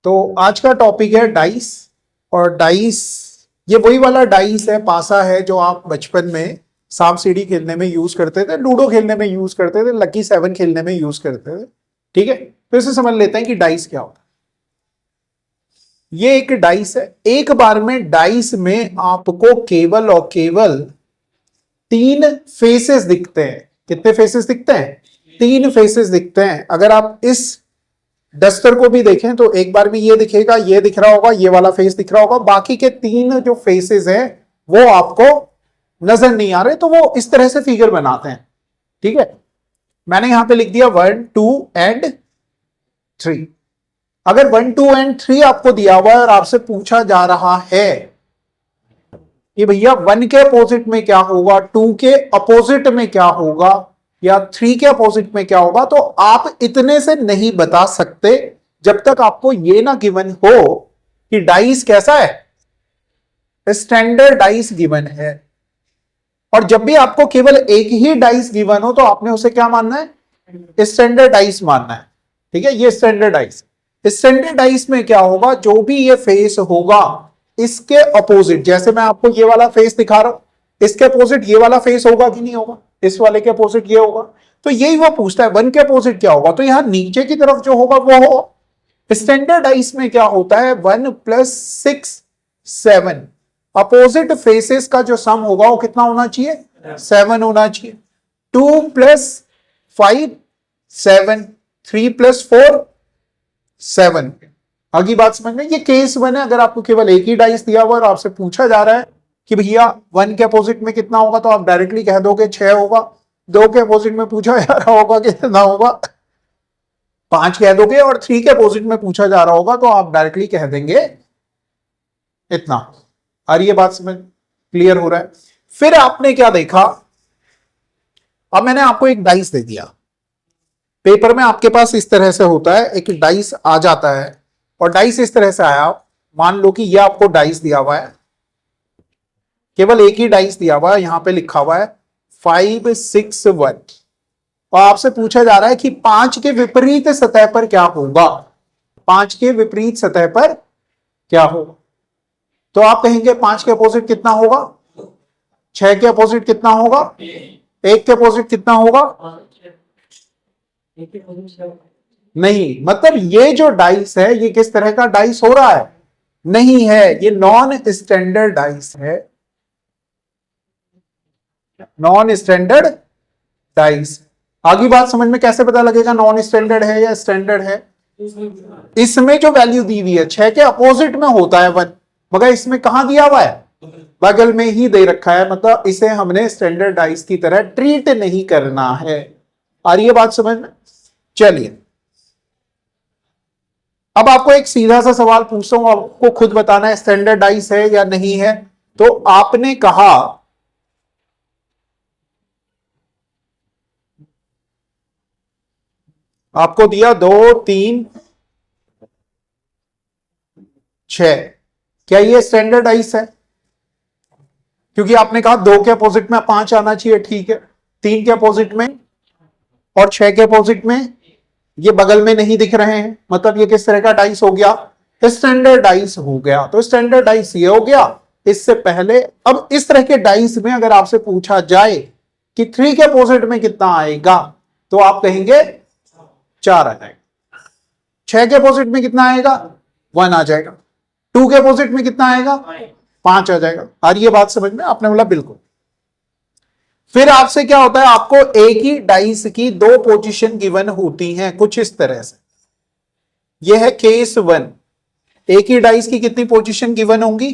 तो आज का टॉपिक है डाइस। और डाइस ये वही वाला डाइस है, पासा है, जो आप बचपन में सांप सीढ़ी खेलने में यूज करते थे, लूडो खेलने में यूज करते थे, लकी 7 खेलने में यूज करते थे। ठीक है, तो इसे समझ लेते हैं कि डाइस क्या होता है। ये एक डाइस है। एक बार में डाइस में आपको केवल और केवल 3 फेसेस दिखते हैं। कितने फेसेस दिखते हैं? 3 फेसेस दिखते हैं। अगर आप इस डस्टर को भी देखें तो एक बार में ये दिखेगा, ये दिख रहा होगा, ये वाला फेस दिख रहा होगा, बाकी के 3 जो फेसेस हैं वो आपको नजर नहीं आ रहे। तो वो इस तरह से फिगर बनाते हैं। ठीक है, मैंने यहां पे लिख दिया 1 2 एंड 3। अगर 1 2 एंड 3 आपको दिया हुआ है और आपसे पूछा जा रहा है कि भैया 1 के अपोजिट में क्या होगा, 2 के अपोजिट में क्या होगा, या 3 के अपोजिट में क्या होगा, तो आप इतने से नहीं बता सकते जब तक आपको ये ना गिवन हो कि डाइस कैसा है, स्टैंडर्ड डाइस गिवन है। और जब भी आपको केवल एक ही डाइस गिवन हो तो आपने उसे क्या मानना है? स्टैंडर्ड डाइस मानना है। ठीक है, ये स्टैंडर्ड डाइस। स्टैंडर्ड डाइस में क्या होगा, जो भी ये फेस होगा इसके अपोजिट, जैसे मैं आपको ये वाला फेस दिखा रहा हूं, इसके अपोजिट ये वाला फेस होगा कि नहीं होगा? इस वाले के अपोजिट ये होगा। तो यही वो पूछता है 1 के अपोजिट क्या होगा, तो यहां नीचे की तरफ जो होगा वो हो। स्टैंडर्ड डाइस में क्या होता है, 1 + 6 7, अपोजिट फेसेस का जो सम होगा वो कितना होना चाहिए? 7 होना चाहिए। 2 + 5 7, 3 + 4 7। आगे बात समझ में? ये केस 1 है। अगर आपको केवल एक ही डाइस दिया हुआ और आपसे पूछा जा रहा है कि भैया 1 के अपोजिट में कितना होगा, तो आप डायरेक्टली कह दोगे 6 होगा। 2 के अपोजिट में पूछा जा रहा होगा कितना होगा, 5 कह दोगे। और 3 के अपोजिट में पूछा जा रहा होगा तो आप डायरेक्टली कह देंगे इतना। और ये बात समझ क्लियर हो रहा है? फिर आपने क्या देखा, अब मैंने आपको एक डाइस दे दिया। पेपर में आपके पास इस तरह से होता है, एक डाइस आ जाता है और डाइस इस तरह से आया। मान लो कि ये आपको डाइस दिया हुआ है, केवल एक ही डाइस दिया हुआ है, यहां पे लिखा हुआ है 5 6 1, और आपसे पूछा जा रहा है कि 5 के विपरीत सतह पर क्या होगा। 5 के विपरीत सतह पर क्या होगा, तो आप कहेंगे 5 के अपोजिट कितना होगा, 6 के अपोजिट कितना होगा, 1 के अपोजिट कितना होगा। नहीं, मतलब ये जो डाइस है ये किस तरह का डाइस हो रहा है? नहीं है, ये नॉन स्टैंडर्ड डाइस है। Non standard dice. आगे बात समझ में कैसे पता लगेगा नॉन स्टैंडर्ड है या स्टैंडर्ड है? इसमें जो वैल्यू दी हुई है 6 के अपोजिट में होता है 1, मगर इसमें कहां दिया हुआ है? बगल में ही दे रखा है। मतलब इसे हमने स्टैंडर्ड डाइस की तरह ट्रीट नहीं करना है। और ये बात समझ में? चलिए, अब आपको एक सीधा सा सवाल पूछता हूं, आपको खुद बताना है स्टैंडर्ड डाइस है या नहीं है। तो आपने कहा आपको दिया 2 3 6, क्या ये स्टैंडर्ड डाइस है? क्योंकि आपने कहा 2 के अपोजिट में 5 आना चाहिए, ठीक है। 3 के अपोजिट में और 6 के अपोजिट में ये बगल में नहीं दिख रहे हैं, मतलब ये किस तरह का डाइस हो गया? स्टैंडर्ड डाइस हो गया। तो स्टैंडर्ड डाइस ये हो गया। इससे पहले अब इस तरह के डाइस में अगर आपसे पूछा जाए कि 3 के अपोजिट में कितना आएगा, तो आप कहेंगे 4 आ जाएगा। 6 के अपोजिट में कितना आएगा? 1 आ जाएगा। 2 के अपोजिट में कितना आएगा? 5 आ जाएगा। और ये बात समझ में? आपने बोला बिल्कुल। फिर आपसे क्या होता है, आपको एक ही डाइस की 2 पोजीशन गिवन होती हैं कुछ इस तरह से। यह है केस 1। एक ही डाइस की कितनी पोजीशन गिवन होंगी?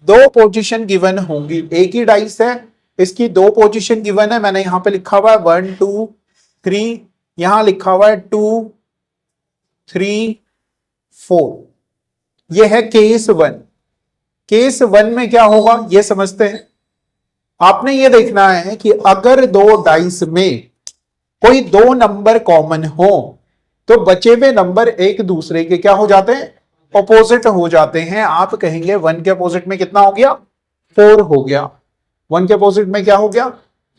2 पोजीशन गिवन होंगी। एक ही डाइस है, इसकी 2 पोजीशन गिवन है। मैंने यहां पे लिखा हुआ है 1 2 3, यहां लिखा हुआ है 2 3 4। यह है केस 1। केस 1 में क्या होगा यह समझते हैं। आपने ये देखना है कि अगर 2 डाइस में कोई 2 नंबर कॉमन हो तो बचे हुए नंबर एक दूसरे के क्या हो जाते हैं? अपोजिट हो जाते हैं। आप कहेंगे 1 के अपोजिट में कितना हो गया? 4 हो गया। 1 के अपोजिट में क्या हो गया?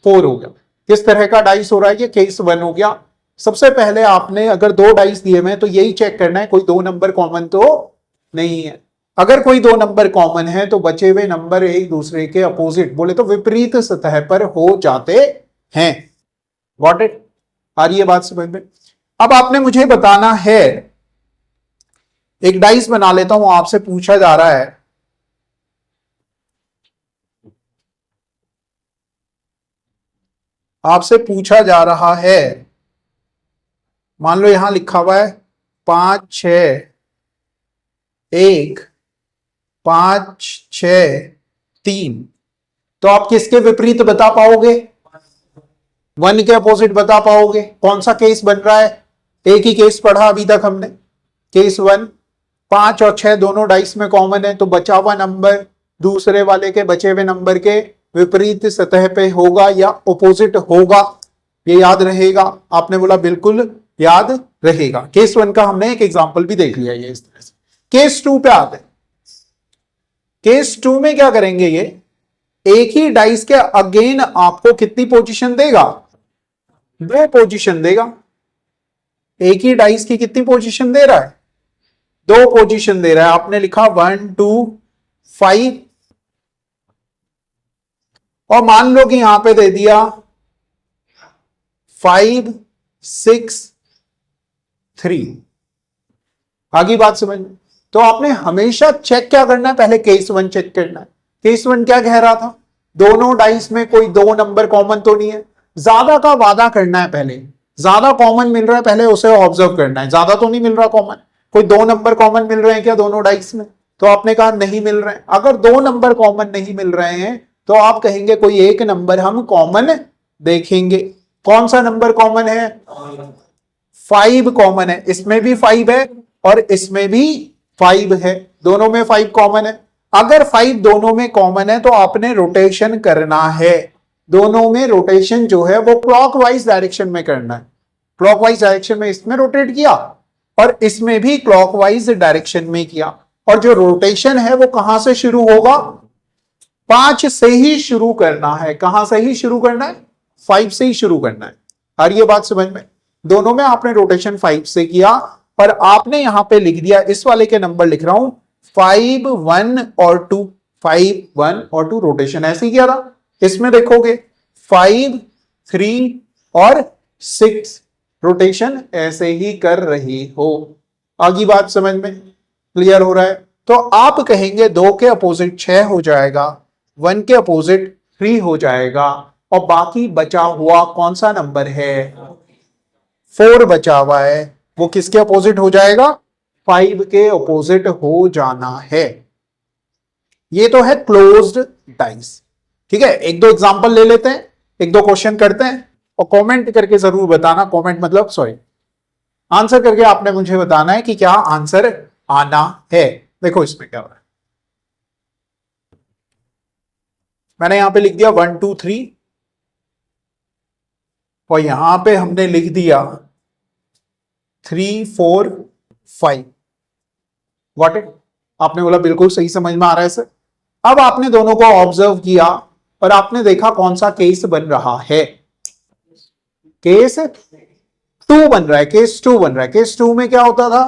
4 हो गया। किस तरह का डाइस हो रहा है? ये केस 1 हो गया। सबसे पहले आपने अगर दो डाइस दिए हुए हैं तो यही चेक करना है कोई दो नंबर कॉमन तो नहीं है। अगर कोई दो नंबर कॉमन है तो बचे हुए नंबर एक दूसरे के अपोजिट, बोले तो विपरीत सतह पर हो जाते हैं। Got it? आ रही है बात समझ में? अब आपने मुझे बताना है, एक डाइस बना लेता हूं, आपसे पूछा जा रहा है आपसे पूछा जा रहा है, मान लो यहां लिखा हुआ है 5 6 1 5 6 3, तो आप किसके विपरीत बता पाओगे? 1 के अपोजिट बता पाओगे? कौन सा केस बन रहा है? एक ही केस पढ़ा अभी तक हमने, केस 1। 5 और 6 दोनों डाइस में कॉमन है, तो बचा हुआ नंबर दूसरे वाले के बचे हुए नंबर के विपरीत सतह पे होगा या अपोजिट होगा। ये याद रहेगा? आपने बोला बिल्कुल याद रहेगा। केस 1 का हमने एक एग्जांपल भी देख लिया ये इस तरह से। केस 2 पे आते हैं। केस 2 में क्या करेंगे, ये एक ही डाइस के अगेन आपको कितनी पोजीशन देगा? 2 पोजीशन देगा। एक ही डाइस की कितनी पोजीशन दे रहा है? 2 पोजीशन दे रहा है। आपने लिखा 1 2 5, और मान लो कि यहां पे दे दिया 5 6 3। आगे बात समझ में? तो आपने हमेशा चेक क्या करना है? पहले केस 1 चेक करना है। केस 1 क्या कह रहा था? दोनों डाइस में कोई दो नंबर कॉमन तो नहीं है। ज्यादा का वादा करना है, पहले ज्यादा कॉमन मिल रहा है पहले उसे ऑब्जर्व करना है। ज्यादा तो नहीं मिल रहा कॉमन, कोई दो नंबर कॉमन मिल रहे हैं क्या दोनों डाइस में? तो आपने कहा नहीं मिल रहे हैं। अगर दो नंबर कॉमन नहीं मिल रहे हैं तो आप कहेंगे कोई एक नंबर हम कॉमन देखेंगे। कौन सा नंबर कॉमन है? 5 कॉमन है। इसमें भी 5 है और इसमें भी 5 है, दोनों में 5 कॉमन है। अगर 5 दोनों में कॉमन है तो आपने रोटेशन करना है। दोनों में रोटेशन जो है वो क्लॉकवाइज डायरेक्शन में करना है। क्लॉकवाइज डायरेक्शन में इसमें रोटेट किया और इसमें भी क्लॉकवाइज डायरेक्शन में किया। और जो रोटेशन है वो कहां से शुरू होगा? 5 से ही शुरू करना है। कहां से ही शुरू करना है? 5 से ही शुरू करना है। आ रही है बात समझ में? दोनों में आपने रोटेशन 5 से किया और आपने यहां पे लिख दिया, इस वाले के नंबर लिख रहा हूं 5 1 और 2। 5 1 और 2 रोटेशन ऐसे ही किया था। इसमें देखोगे 5 3 और 6 रोटेशन ऐसे ही कर रही हो। आगे बात समझ में क्लियर हो रहा है? तो आप कहेंगे 2 के अपोजिट 6 हो जाएगा, 1 के अपोजिट 3 हो जाएगा, और बाकी बचा हुआ कौन सा नंबर है? 4 बचा हुआ है। वो किसके अपोजिट हो जाएगा? 5 के अपोजिट हो जाना है। ये तो है क्लोज्ड डाइस। ठीक है, एक दो एग्जांपल ले लेते हैं, एक दो क्वेश्चन करते हैं और कमेंट करके जरूर बताना। कमेंट मतलब सॉरी, आंसर करके आपने मुझे बताना है कि क्या आंसर आना है। देखो इसमें क्या हो रहा है, मैंने यहां पे लिख दिया 1 2 3 और यहां पे हमने लिख दिया 3 4 5। What it? आपने बोला बिल्कुल सही, समझ में आ रहा है सर। अब आपने दोनों को ऑब्जर्व किया और आपने देखा कौन सा केस बन रहा है। केस 2 बन रहा है। केस 2 बन रहा है। केस 2 में क्या होता था?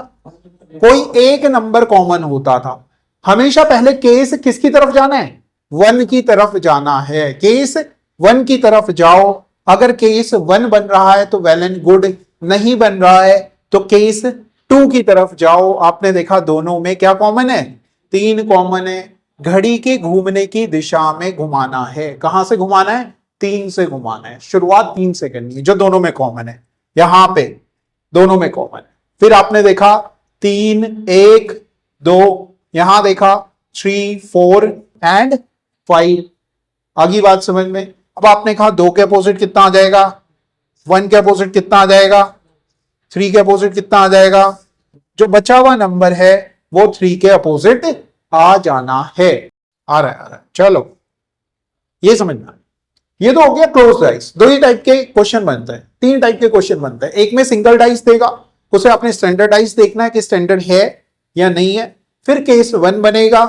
कोई एक नंबर कॉमन होता था। हमेशा पहले केस किसकी तरफ जाना है? 1 की तरफ जाना है। केस 1 की तरफ जाओ। अगर केस 1 बन रहा है तो वेल एंड गुड, नहीं बन रहा है तो केस 2 की तरफ जाओ। आपने देखा दोनों में क्या कॉमन है? 3 कॉमन है। घड़ी के घूमने की दिशा में घुमाना है। कहां से घुमाना है? 3 से घुमाना है। शुरुआत 3 से करनी है, जो दोनों में कॉमन है। यहां पे दोनों में कॉमन है। फिर आपने देखा 3 1 2, यहां देखा 3 4 एंड 5। आगे बात समझ में? अब आपने कहा 2 के अपोजिट कितना आ जाएगा? 1 के अपोजिट कितना आ जाएगा? 3 के अपोजिट कितना आ जाएगा? जो बचा हुआ नंबर है वो 3 के अपोजिट आ जाना है। आ रहा है चलो, ये समझना। ये तो हो गया क्लोज डाइस। दो ही टाइप के क्वेश्चन बनते हैं, 3 टाइप के क्वेश्चन बनते हैं। एक में सिंगल डाइस देगा, उसे आपने स्टैंडर्ड डाइस देखना है कि स्टैंडर्ड है या नहीं है। फिर केस 1 बनेगा,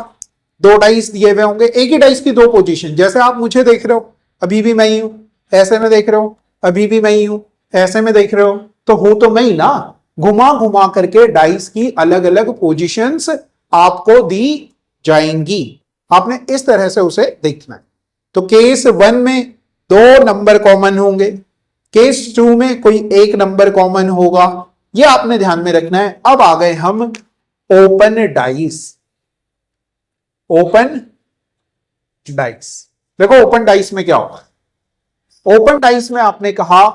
2 डाइस दिए हुए होंगे, एक ही डाइस की 2 पोजीशन। जैसे आप मुझे देख रहे हो, अभी भी मैं ही हूं, ऐसे में देख रहे हो, अभी भी मैं ही हूं, ऐसे में देख रहे हो, तो हो तो मैं ही ना, घुमा घुमा करके डाइस की अलग अलग पोजीशंस आपको दी जाएंगी। आपने इस तरह से उसे देखना है। तो केस 1 में 2 नंबर कॉमन होंगे, केस 2 में कोई 1 नंबर कॉमन होगा, ये आपने ध्यान में रखना है। अब आ गए हम ओपन डाइस। ओपन डाइस, देखो ओपन डाइस में क्या होगा। ओपन डाइस में आपने कहा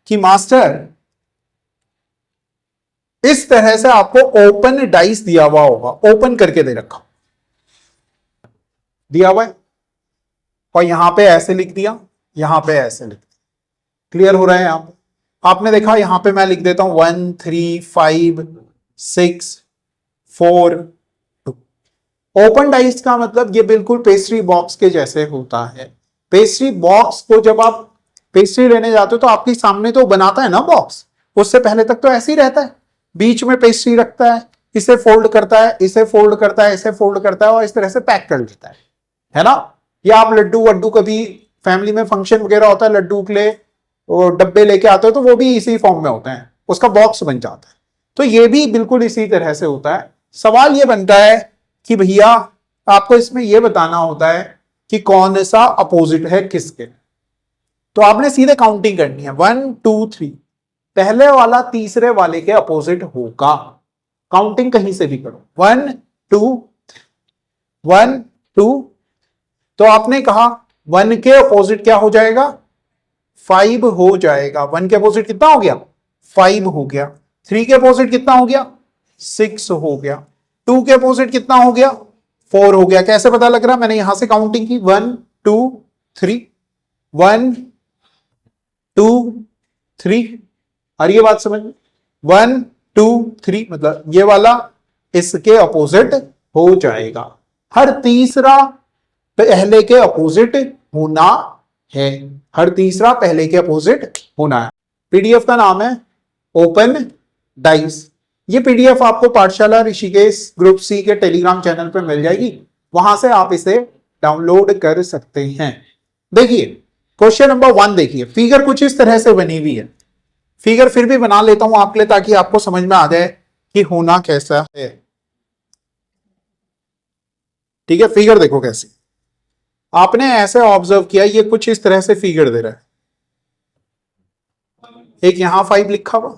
कि मास्टर इस तरह से आपको ओपन डाइस दिया हुआ होगा, ओपन करके दे रखा दिया हुआ है, और यहां पे ऐसे लिख दिया, यहां पे ऐसे लिख दिया। क्लियर हो रहा है? यहां पे आपने देखा, यहां पे मैं लिख देता हूं 1 3 5 6 4 2। ओपन डाइस का मतलब ये बिल्कुल पेस्ट्री बॉक्स के जैसे होता है। पेस्ट्री बॉक्स को जब आप पेस्ट्री लेने जाते हो तो आपके सामने तो बनाता है ना बॉक्स, उससे पहले तक तो ऐसे ही रहता है, बीच में पेस्ट्री रखता है, इसे फोल्ड करता है, इसे फोल्ड करता है, इसे फोल्ड करता है, और इस तरह से पैक कर देता है ना। या आप लड्डू वड्डू, कभी फैमिली में फंक्शन वगैरह होता है, लड्डू के लिए वो डब्बे लेके आते हो तो वो भी इसी फॉर्म में होते हैं, उसका बॉक्स बन जाता है। तो ये भी बिल्कुल इसी तरह से होता है। सवाल ये बनता है कि भैया आपको इसमें यह बताना होता है कि कौन सा अपोजिट है किसके। तो आपने सीधे काउंटिंग करनी है, 1 2 3, पहले वाला तीसरे वाले के अपोजिट होगा। काउंटिंग कहीं से भी करो, 1 2 1 2। तो आपने कहा 1 के अपोजिट क्या हो जाएगा? 5 हो जाएगा। 1 के अपोजिट कितना हो गया? 5 हो गया। 3 के अपोजिट कितना हो गया? 6 हो गया। 2 के अपोजिट कितना हो गया? 4 हो गया। कैसे पता लग रहा? मैंने यहां से काउंटिंग की, 1 2 3, 1 2 3। और ये बात समझ में, 1 2 3 मतलब ये वाला इसके अपोजिट हो जाएगा। हर तीसरा पहले के अपोजिट होना है, हर तीसरा पहले के अपोजिट होना है। पीडीएफ का नाम है ओपन डाइस। ये पीडीएफ आपको पाठशाला ऋषिकेश ग्रुप सी के टेलीग्राम चैनल पर मिल जाएगी, वहां से आप इसे डाउनलोड कर सकते हैं। देखिए क्वेश्चन नंबर 1 देखिए, फिगर कुछ इस तरह से बनी हुई है। फिगर फिर भी बना लेता हूं आपके लिए ताकि आपको समझ में आ जाए कि होना कैसा है। ठीक है, फिगर देखो कैसी, आपने ऐसे ऑब्जर्व किया, ये कुछ इस तरह से फिगर दे रहा है। एक यहां 5 लिखा हुआ,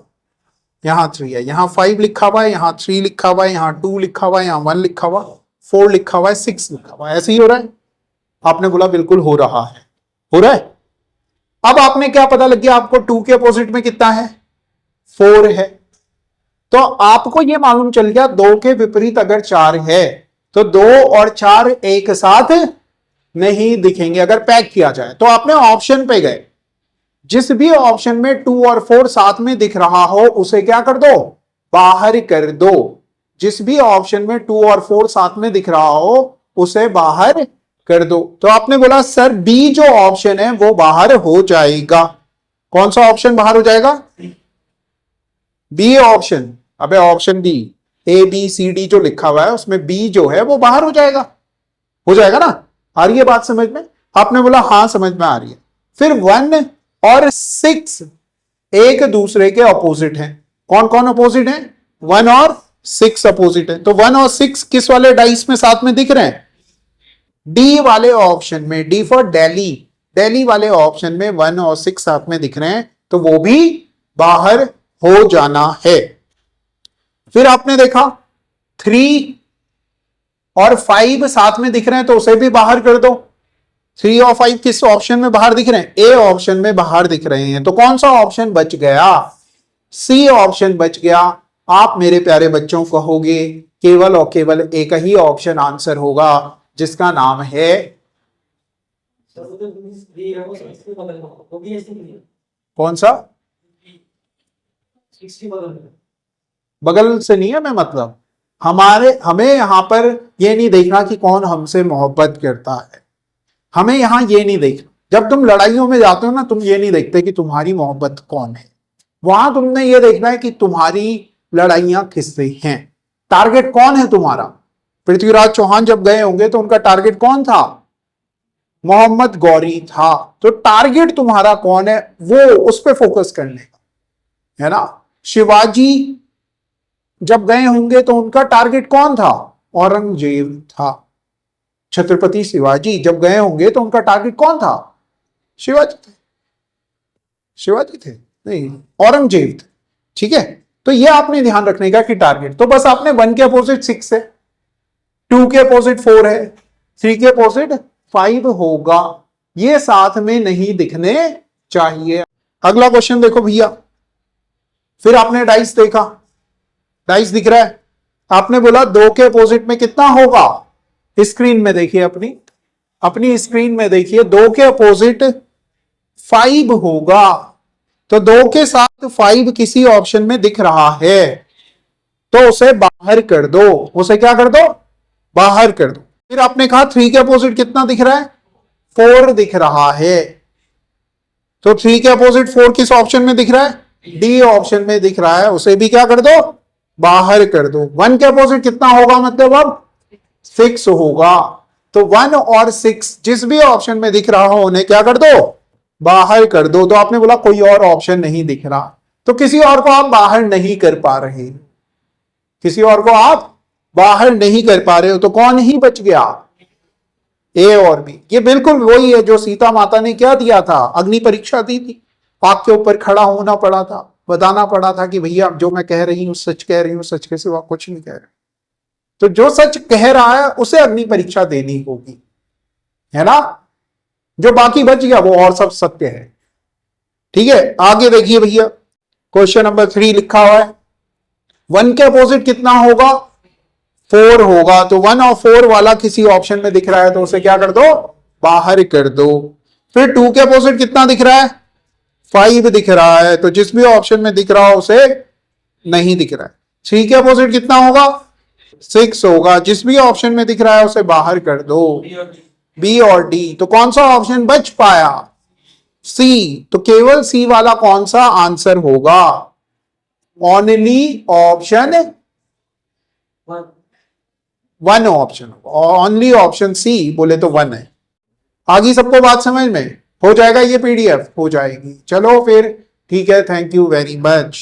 यहां 3 है, यहां 5 लिखा हुआ है, यहां 3 लिखा हुआ है, यहां 2 लिखा हुआ है, यहां 1 लिखा हुआ, 4 लिखा हुआ है, 6 लिखा हुआ है। ऐसे ही हो रहा है? आपने बोला बिल्कुल हो रहा है, हो रहा है। अब आपने क्या पता लग गया, आपको 2 के अपोजिट में कितना है? 4 है। तो आपको यह मालूम चल गया 2 के विपरीत अगर 4 है तो 2 और 4 एक साथ नहीं दिखेंगे अगर पैक किया जाए। तो आपने ऑप्शन पे गए, जिस भी ऑप्शन में 2 और 4 साथ में दिख रहा हो उसे क्या कर दो? बाहर कर दो। जिस भी ऑप्शन में 2 और 4 साथ में दिख रहा हो उसे बाहर कर दो। तो आपने बोला सर बी जो ऑप्शन है वो बाहर हो जाएगा। कौन सा ऑप्शन बाहर हो जाएगा? B option. अबे option B, A B C D जो लिखा हुआ है उसमें बी जो है वो बाहर हो जाएगा। हो जाएगा ना? आ रही है बात समझ में? आपने बोला हाँ समझ में आ रही है। फिर 1 और 6 एक दूसरे के अपोजिट हैं। कौन कौन अपोजिट है? 1 और 6 अपोजिट है। तो 1 और 6 किस वाले डाइस में साथ में दिख रहे हैं? डी वाले ऑप्शन में, डी फॉर दिल्ली, दिल्ली वाले ऑप्शन में 1 और 6 साथ में दिख रहे हैं, तो वो भी बाहर हो जाना है। फिर आपने देखा 3 और 5 साथ में दिख रहे हैं तो उसे भी बाहर कर दो। 3 और 5 किस ऑप्शन में बाहर दिख रहे हैं? ए ऑप्शन में बाहर दिख रहे हैं। तो कौन सा ऑप्शन बच गया? सी ऑप्शन बच गया। आप मेरे प्यारे बच्चों कहोगे केवल और केवल एक ही ऑप्शन आंसर होगा जिसका नाम है कौन सा? बगल से नहीं है, मैं मतलब हमें यहां पर यह नहीं देखना कि कौन हमसे मोहब्बत करता है। हमें यहां ये नहीं देखना, जब तुम लड़ाइयों में जाते हो ना, तुम ये नहीं देखते कि तुम्हारी मोहब्बत कौन है। वहां तुमने ये देखना है कि तुम्हारी लड़ाइयां किससे हैं, टारगेट कौन है तुम्हारा। पृथ्वीराज चौहान जब गए होंगे तो उनका टारगेट कौन था? मोहम्मद गौरी था। तो टारगेट तुम्हारा कौन है वो उस पर फोकस करने का है ना। शिवाजी जब गए होंगे तो उनका टारगेट कौन था? औरंगजेब था। छत्रपति शिवाजी जब गए होंगे तो उनका टारगेट कौन था? शिवाजी थे। शिवाजी थे नहीं, औरंगजेब थे। ठीक है, तो ये आपने ध्यान रखने का कि टारगेट, तो बस आपने 1 के अपोजिट 6 है, 2 के अपोजिट 4 है, 3 के अपोजिट 5 होगा, ये साथ में नहीं दिखने चाहिए। अगला क्वेश्चन देखो भैया, फिर आपने डाइस देखा, डाइस दिख रहा है, आपने बोला 2 के अपोजिट में कितना होगा? स्क्रीन में देखिए, अपनी स्क्रीन में देखिए, 2 के अपोजिट 5 होगा, तो 2 के साथ 5 किसी ऑप्शन में दिख रहा है तो उसे बाहर कर दो। उसे क्या कर दो? बाहर कर दो। फिर आपने कहा 3 के अपोजिट कितना दिख रहा है? 4 दिख रहा है, तो 3 के अपोजिट 4 किस ऑप्शन में दिख रहा है? डी ऑप्शन में दिख रहा है, उसे भी क्या कर दो? बाहर कर दो। 1 के अपोजिट कितना होगा, मतलब अब 6 होगा, तो 1 और 6 जिस भी ऑप्शन में दिख रहा हो उन्हें क्या कर दो? बाहर कर दो। तो आपने बोला कोई और ऑप्शन नहीं दिख रहा, तो किसी और को आप बाहर नहीं कर पा रहे, किसी और को आप बाहर नहीं कर पा रहे हो, तो कौन ही बच गया? ए और बी। ये बिल्कुल वही है जो सीता माता ने क्या दिया था? अग्नि परीक्षा दी थी, आग के ऊपर खड़ा होना पड़ा था, बताना पड़ा था कि भैया जो मैं कह रही हूं सच कह रही हूं, सच के सिवा कुछ नहीं कह रही। तो जो सच कह रहा है उसे अग्नि परीक्षा देनी होगी, है ना? जो बाकी बच गया वो और सब सत्य है। ठीक है, आगे देखिए भैया, क्वेश्चन नंबर 3 लिखा हुआ है, 1 के अपोजिट कितना होगा? 4 होगा, तो 1 और 4 वाला किसी ऑप्शन में दिख रहा है तो उसे क्या कर दो? बाहर कर दो। फिर 2 के अपोजिट कितना दिख रहा है? 5 दिख रहा है, तो जिस भी ऑप्शन में दिख रहा हो उसे नहीं दिख रहा है। 3 के अपोजिट कितना होगा? 6 होगा, जिस भी ऑप्शन में दिख रहा है उसे बाहर कर दो। बी और डी, तो कौन सा ऑप्शन बच पाया? सी। तो केवल सी वाला कौन सा आंसर होगा? Only option 1 option, only option C बोले तो 1 है। आगे सबको बात समझ में हो जाएगा? ये पीडीएफ हो जाएगी। चलो फिर ठीक है, थैंक यू वेरी मच।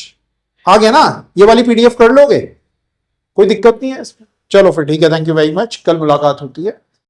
आ गया ना? ये वाली पीडीएफ कर लोगे, कोई दिक्कत नहीं है इसमें? चलो फिर ठीक है, थैंक यू वेरी मच, कल मुलाकात होती है।